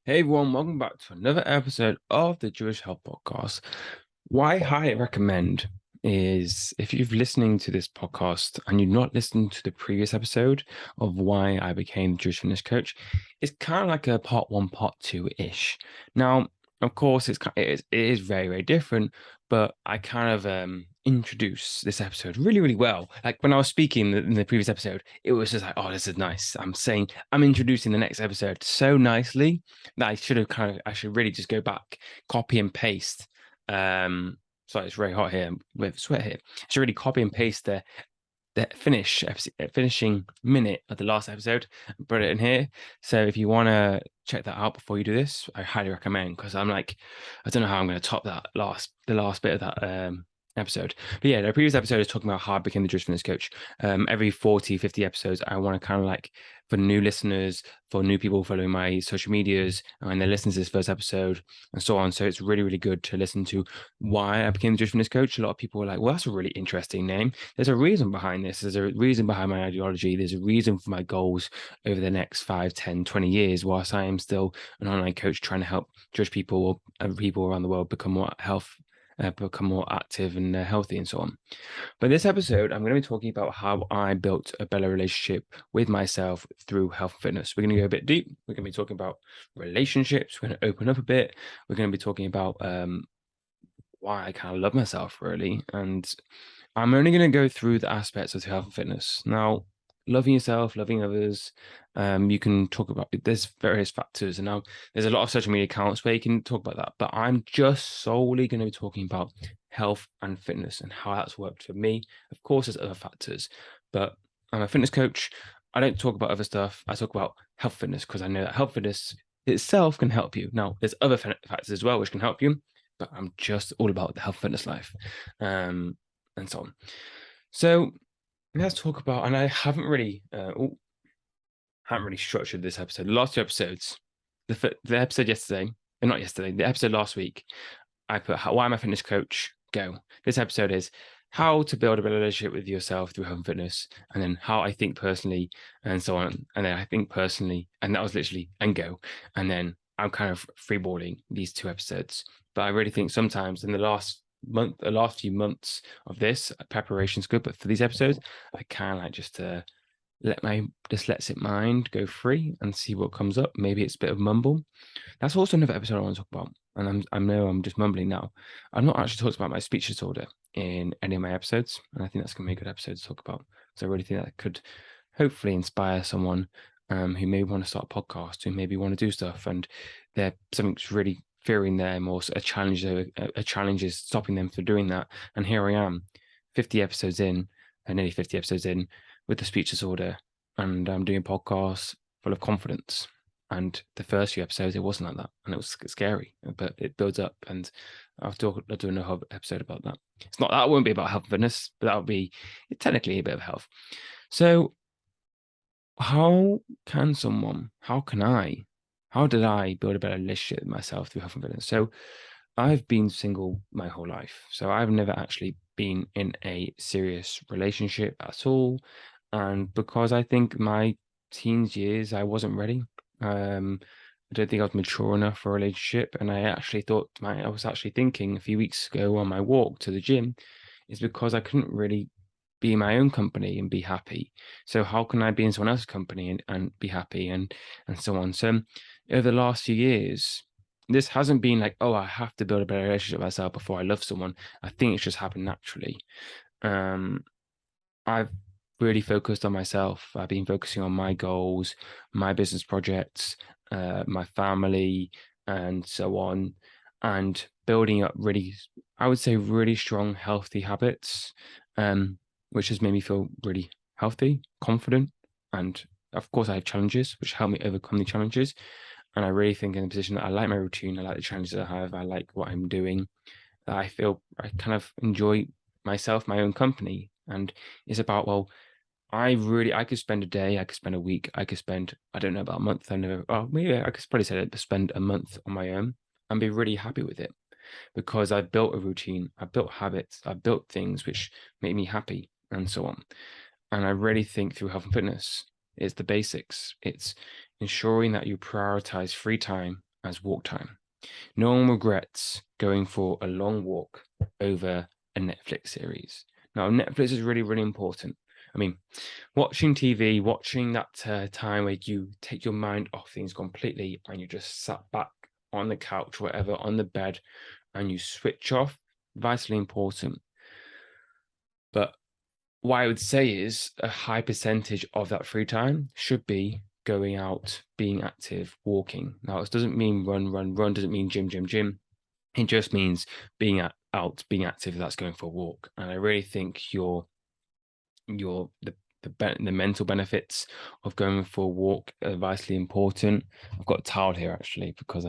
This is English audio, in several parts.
Hey everyone, welcome back to another episode of the Jewish Health Podcast. What I highly recommend is if you've listening to this podcast and you've not listened to the previous episode of why I became the Jewish fitness coach, it's kind of like a part one, part two ish. Now, of course, it is very, very different, but I kind of introduce this episode really, really well. Like when I was speaking in the previous episode, it was just like, oh, this is nice. I'm introducing the next episode so nicely that I should really just go back, copy and paste. Sorry, it's very hot here with sweat here. I should really copy and paste the finishing minute of the last episode and put it in here. So if you want to check that out before you do this, I highly recommend because I don't know how I'm going to top the last bit of that episode. But yeah, the previous episode is talking about how I became the Jewish fitness coach. Every 40, 50 episodes, I want to kind of like for new listeners, for new people following my social medias, and they're listening to this first episode and so on. So it's really, really good to listen to why I became the Jewish fitness coach. A lot of people were like, well, that's a really interesting name. There's a reason behind this. There's a reason behind my ideology. There's a reason for my goals over the next 5, 10, 20 years, whilst I am still an online coach trying to help Jewish people or people around the world become more active and healthy and so on. But this episode, I'm going to be talking about how I built a better relationship with myself through health and fitness. We're going to go a bit deep. We're going to be talking about relationships. We're going to open up a bit. We're going to be talking about why I kind of love myself, really. And I'm only going to go through the aspects of health and fitness. Now, loving yourself, loving others, you can talk about, there's various factors. And now there's a lot of social media accounts where you can talk about that. But I'm just solely going to be talking about health and fitness and how that's worked for me. Of course, there's other factors, but I'm a fitness coach. I don't talk about other stuff. I talk about health fitness because I know that health fitness itself can help you. Now, there's other factors as well which can help you, but I'm just all about the health fitness life, and so on. So let's talk about, and I haven't really structured this episode. The last two episodes, the episode yesterday, and not yesterday, the episode last week, I put why am I a fitness coach? Go. This episode is how to build a better relationship with yourself through health and fitness, and then how I think personally, and so on. And then I think personally, and that was literally and go. And then I'm kind of freeballing these two episodes. But I really think sometimes in the last few months of this preparation's good, but for these episodes, I kind of like just let my dyslexic mind go free and see what comes up. Maybe it's a bit of mumble. That's also another episode I want to talk about. And I know I'm just mumbling now. I've not actually talked about my speech disorder in any of my episodes. And I think that's going to be a good episode to talk about. So I really think that could hopefully inspire someone who may want to start a podcast, who maybe want to do stuff, and they're something's really fearing them or a challenge is stopping them from doing that. And here I am, 50 episodes in, nearly 50 episodes in with the speech disorder, and I'm doing a podcast full of confidence. And the first few episodes, it wasn't like that, and it was scary, but it builds up. And I'll do another episode about that. It's not that won't be about health and fitness, but that would be technically a bit of health. So, how can how did I build a better relationship with myself through health and fitness? So, I've been single my whole life, so I've never actually been in a serious relationship at all. And because I think my teens years, I wasn't ready. I don't think I was mature enough for a relationship. And I was actually thinking a few weeks ago on my walk to the gym, is because I couldn't really be in my own company and be happy. So how can I be in someone else's company and be happy and so on? So over the last few years, this hasn't been like, oh, I have to build a better relationship with myself before I love someone. I think it's just happened naturally. Um, I've really focused on myself. I've been focusing on my goals, my business projects, my family, and so on, and building up really, I would say, really strong, healthy habits, which has made me feel really healthy, confident, and of course, I have challenges which help me overcome the challenges. And I really think in a position that I like my routine, I like the challenges I have, I like what I'm doing, that I feel I kind of enjoy myself, my own company. And it's about, well, I could spend a day, I could spend a week, I could spend, I don't know about a month. I know, oh, maybe I could probably say that, spend a month on my own and be really happy with it because I've built a routine, I've built habits, I've built things which make me happy and so on. And I really think through health and fitness, it's the basics. It's ensuring that you prioritize free time as walk time. No one regrets going for a long walk over a Netflix series. Now, Netflix is really, really important. I mean, watching TV, watching that time where you take your mind off things completely and you just sat back on the couch, whatever, on the bed, and you switch off, vitally important. But what I would say is a high percentage of that free time should be going out, being active, walking. Now, it doesn't mean run, doesn't mean gym. It just means being out, being active. That's going for a walk. And I really think the mental benefits of going for a walk are vitally important. I've got a towel here actually because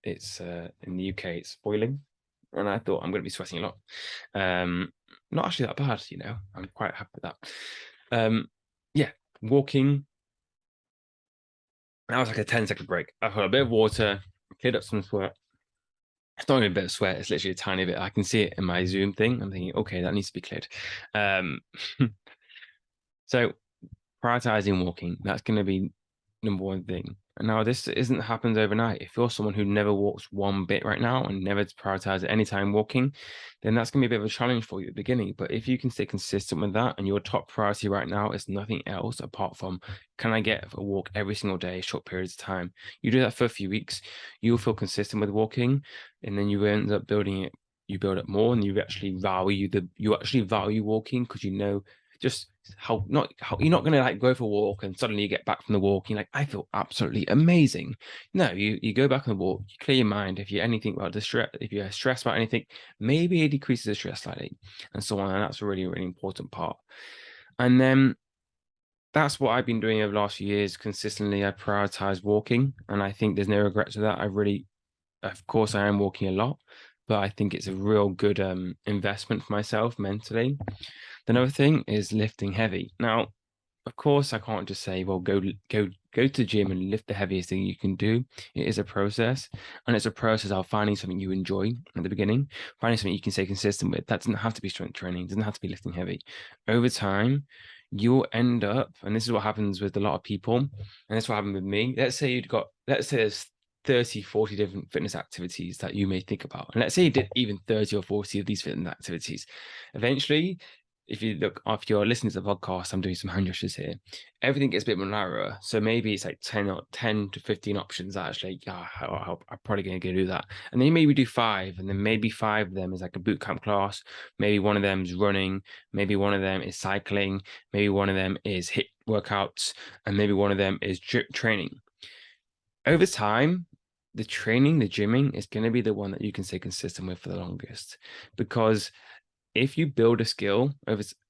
it's in the UK it's boiling, and I thought I'm going to be sweating a lot. Not actually that bad, you know. I'm quite happy with that. Yeah, walking. That was like a 10-second break. I've got a bit of water, cleared up some sweat. It's not even a bit of sweat, it's literally a tiny bit. I can see it in my Zoom thing. I'm thinking, okay, that needs to be cleared. So prioritizing walking, that's going to be number one thing. And now this isn't happens overnight. If you're someone who never walks one bit right now and never prioritize at any time walking, then that's going to be a bit of a challenge for you at the beginning. But if you can stay consistent with that and your top priority right now is nothing else apart from, can I get a walk every single day, short periods of time? You do that for a few weeks, you'll feel consistent with walking, and then you end up building it. You build up more, and you actually value walking because you know just how you're not going to like go for a walk and suddenly you get back from the walk, you're like, I feel absolutely amazing. No, you go back on the walk, you clear your mind. If you're anything about distress, if you're stressed about anything, maybe it decreases the stress slightly and so on. And that's a really, really important part. And then that's what I've been doing over the last few years. Consistently, I prioritize walking, and I think there's no regret to that. Of course, I am walking a lot, but I think it's a real good investment for myself mentally. Another thing is lifting heavy. Now, of course, I can't just say, well, go to the gym and lift the heaviest thing you can do. It is a process, and it's a process of finding something you enjoy at the beginning, finding something you can stay consistent with. That doesn't have to be strength training, doesn't have to be lifting heavy. Over time, you'll end up, and this is what happens with a lot of people, and this is what happened with me. Let's say there's 30, 40 different fitness activities that you may think about. And let's say you did even 30 or 40 of these fitness activities. Eventually, if you're listening to the podcast, I'm doing some hand gestures here. Everything gets a bit more narrower. So maybe it's like 10 to 15 options that actually, I'm probably going to go do that. And then maybe do 5, and then maybe 5 of them is like a boot camp class. Maybe one of them is running. Maybe one of them is cycling. Maybe one of them is HIIT workouts, and maybe one of them is training. Over time, the gymming is going to be the one that you can stay consistent with for the longest, because if you build a skill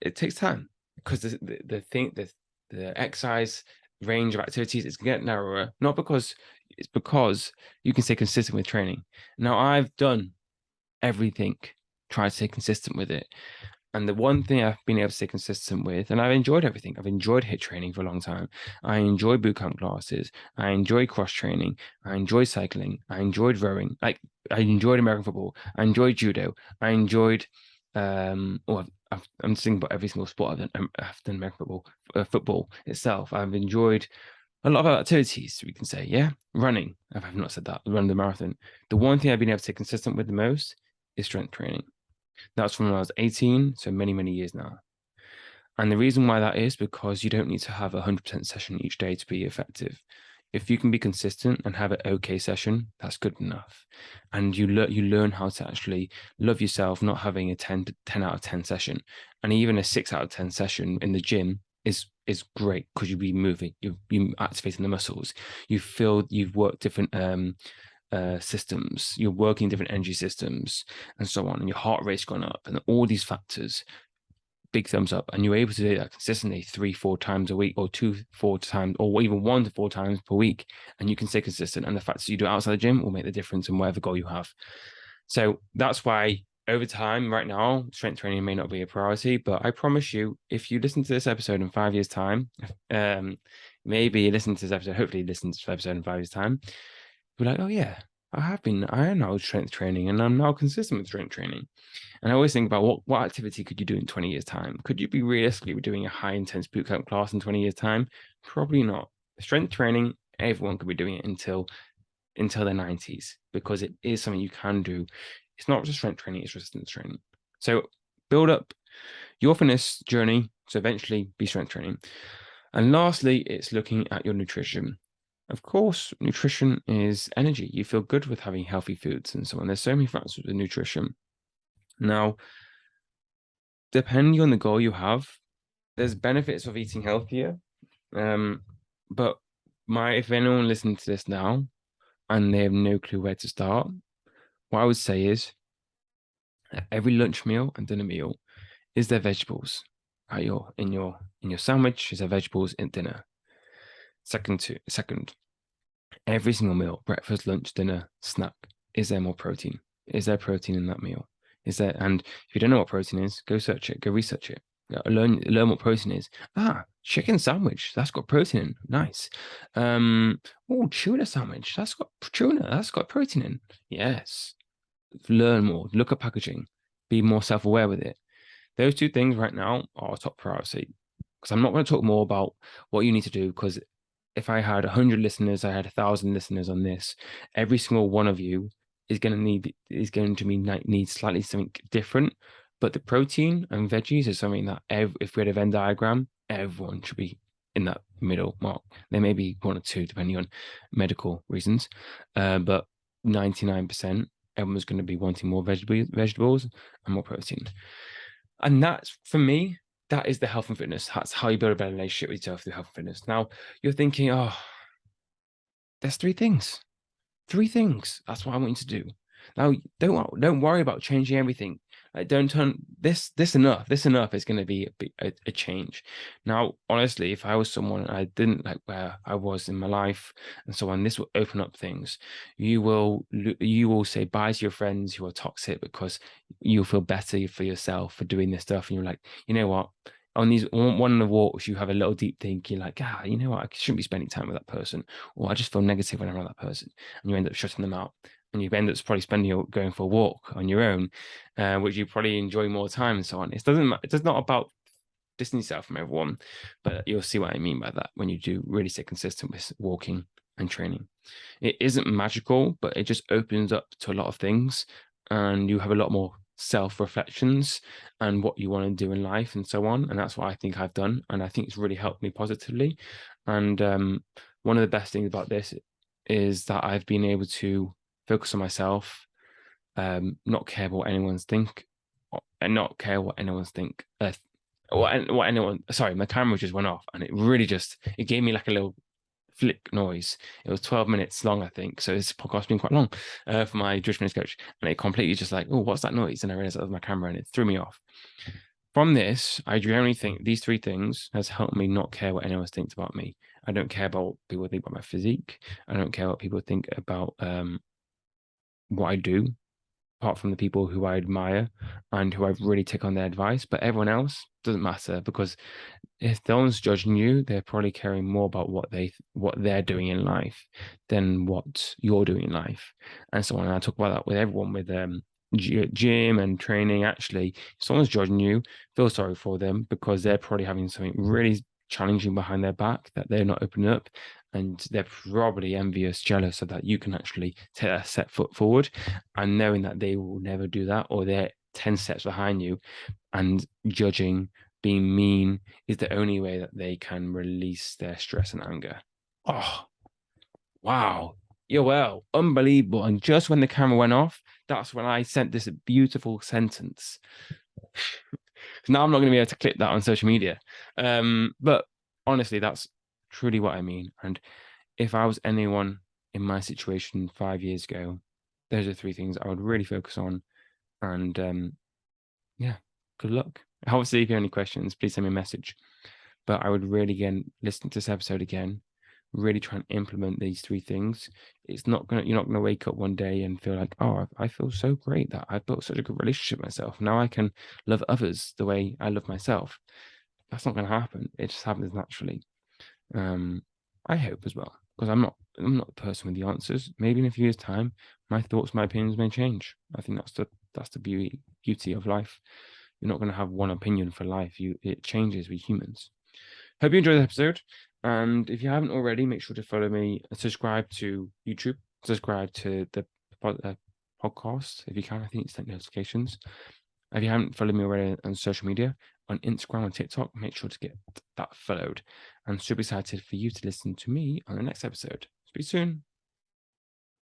it takes time, because the exercise range of activities is going to get narrower, not because it's because you can stay consistent with training. Now, I've done everything, try to stay consistent with it. And the one thing I've been able to stay consistent with, and I've enjoyed everything. I've enjoyed HIIT training for a long time. I enjoy bootcamp classes. I enjoy cross training. I enjoy cycling. I enjoyed rowing. I enjoyed American football. I enjoyed judo. I enjoyed, I'm thinking about every single sport I've done American football itself. I've enjoyed a lot of activities, we can say, yeah. Running. I've not said that. Run the marathon. The one thing I've been able to stay consistent with the most is strength training. That's from when I was 18, so many, many years now. And the reason why that is because you don't need to have a 100% session each day to be effective. If you can be consistent and have an okay session, that's good enough. And you learn how to actually love yourself, not having a 10 out of 10 session. And even a 6 out of 10 session in the gym is great, because you'll be moving, you'll be activating the muscles. You've worked different systems, you're working different energy systems and so on, and your heart rate's gone up, and all these factors, big thumbs up. And you're able to do that consistently 3-4 times a week, or 2-4 times, or even 1 to 4 times per week, and you can stay consistent. And the fact that you do it outside the gym will make the difference in whatever goal you have. So that's why over time, right now, strength training may not be a priority, but I promise you, if you listen to this episode in 5 years time, maybe you listen to this episode, hopefully you listen to this episode in 5 years time, be like, oh yeah, I am now strength training, and I'm now consistent with strength training. And I always think about what activity could you do in 20 years time? Could you be realistically doing a high intense bootcamp class in 20 years time? Probably not. Strength training, everyone could be doing it until until their 90s, because it is something you can do. It's not just strength training, it's resistance training. So build up your fitness journey to eventually be strength training. And lastly, it's looking at your nutrition. Of course, nutrition is energy. You feel good with having healthy foods and so on. There's so many factors with nutrition. Now, depending on the goal you have, there's benefits of eating healthier. But if anyone listening to this now and they have no clue where to start, what I would say is every lunch meal and dinner meal, is there vegetables at in your sandwich? Is there vegetables in dinner? Second, every single meal, breakfast, lunch, dinner, snack, is there more protein? Is there protein in that meal? Is there? And if you don't know what protein is, go search it, go research it. Learn what protein is. Chicken sandwich, that's got protein in. Nice. Tuna sandwich, that's got protein in. Yes. Learn more, look at packaging, be more self-aware with it. Those two things right now are top priority, because I'm not going to talk more about what you need to do, because if I had 100 listeners, I had 1,000 listeners on this, every single one of you is going to need slightly something different. But the protein and veggies is something that if we had a Venn diagram, everyone should be in that middle mark. There may be one or two depending on medical reasons, but 99%, everyone's going to be wanting more vegetables and more protein. And that's, for me, that is the health and fitness. That's how you build a better relationship with yourself through health and fitness. Now, you're thinking, oh, there's three things. Three things. That's what I want you to do. Now, don't worry about changing everything. Like, don't turn this enough. This enough is going to be a change. Now, honestly, if I was someone I didn't like where I was in my life and so on, this will open up things. You will say bye to your friends who are toxic, because you'll feel better for yourself for doing this stuff, and you're like, you know what? On one of the walks, you have a little deep think. You're like, you know what? I shouldn't be spending time with that person, or I just feel negative when I'm around that person, and you end up shutting them out. And you end up probably going for a walk on your own, which you probably enjoy more time and so on. It's not about distancing yourself from everyone, but you'll see what I mean by that when you do really stay consistent with walking and training. It isn't magical, but it just opens up to a lot of things, and you have a lot more self-reflections and what you want to do in life and so on. And that's what I think I've done, and I think it's really helped me positively. And one of the best things about this is that I've been able to focus on myself, not care what anyone's think, and not care what anyone's think. What anyone? Sorry, my camera just went off, and it gave me like a little flick noise. It was 12 minutes long, I think. So this podcast has been quite long for my Jewish fitness coach, and it completely just like, oh, what's that noise? And I realized that was my camera, and it threw me off. From this, I generally think these three things has helped me not care what anyone thinks about me. I don't care about what people think about my physique. I don't care what people think about what I do, apart from the people who I admire and who I really take on their advice. But everyone else doesn't matter, because if no one's judging you, they're probably caring more about what they're doing in life than what you're doing in life. And so on. And I talk about that with everyone, with gym and training. Actually, if someone's judging you, feel sorry for them, because they're probably having something really challenging behind their back that they're not opening up, and they're probably envious, jealous of that you can actually take a step foot forward, and knowing that they will never do that, or they're 10 steps behind you, and judging, being mean is the only way that they can release their stress and anger. Oh, wow. Yoel, unbelievable. And just when the camera went off, that's when I sent this beautiful sentence. Now I'm not going to be able to clip that on social media. But honestly, that's truly what I mean. And if I was anyone in my situation 5 years ago, those are three things I would really focus on. And yeah, good luck. Obviously, if you have any questions, please send me a message. But I would really, again, listen to this episode again, really try and implement these three things. You're not gonna wake up one day and feel like, oh, I feel so great that I built such a good relationship with myself. Now I can love others the way I love myself. That's not gonna happen. It just happens naturally. I hope as well, because I'm not the person with the answers. Maybe in a few years' time, my thoughts, my opinions may change. I think that's the beauty of life. You're not going to have one opinion for life. It changes with humans. Hope you enjoyed the episode. And if you haven't already, make sure to follow me and subscribe to YouTube. subscribe to the podcast if you can. I think it's like notifications. If you haven't followed me already on social media, on Instagram and TikTok, make sure to get that followed. And super excited for you to listen to me on the next episode. Speak soon.